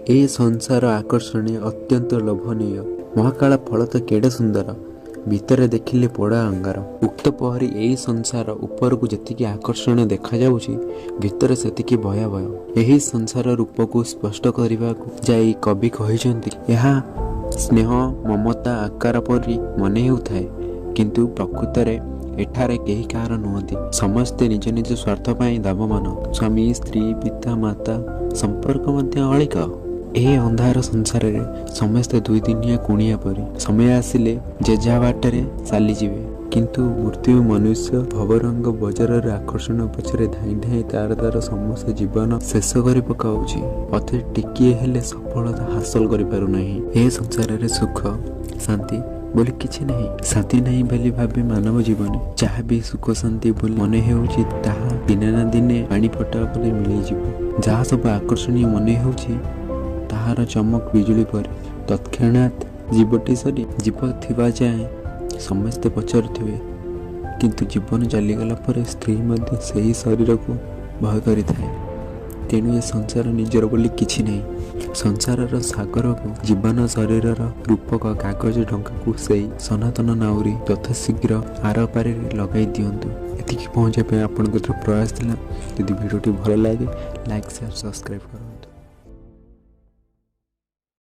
ए संसार आकर्षणीय अत्यंत लोभनीय महाकाल फल तो केड़े सुंदर भितर देखिले पोड़ा अंगार। उक्त पहरी यही संसार ऊपर को जी आकर्षण देखा जाउछि भितर सेतिकी भयावह। यही संसार रूप को स्पष्ट करने जाई कवि कहिसेंति यह स्नेह ममता आकार परी मन हेउथाए किंतु प्रकृत में एठारे केही कार नुहति। समस्ते निज निज स्वार्थ पाई दावमान स्वामी स्त्री पिता माता संपर्क मध्य अलिक। ए अंधार संसार रे समस्ते दुई दिनिया कुणिया परी समय आसिले जेजा बाटरे चली जिवे किंतु मृत्यु मनुष्य भवरंग बजार आकर्षण पछरे धाई धाई तार तार समस्त जीवन शेष कर पकाउछि अथे टिकिए हेले सफलता हासिल करि पारु नाही। ए संसार रे सुख शांति बोली किछि नहीं शांति नहीं बोली भाबे मानव जीवन चाह भी सुख शांति बोली मन हेउछि ताहा दिने ना दिने पानी फटा परे मिलि जिवो। जहा सब आकर्षणीय मन हेउछि ताहार चमक बिजुली पर तत्क्षणात जीवटी सरी जीव थिबा जाए समस्ते पचारुथिबे किंतु जीवन चलीगला पर स्त्री मध्य सही शरीर को भय करिथाए। तेणु ये संसार निजर बोली किछि नहीं। संसार सागर को जीवन शरीर रूपक कागज ढंका को सही सनातन नाउरी यथाशीघ्र आर पारे लगाई दिंतु। एतिकी पहुँचा आपन प्रयास थिला। यदि वीडियोटी भल लगे लाइक शेयर सब्सक्राइब करो।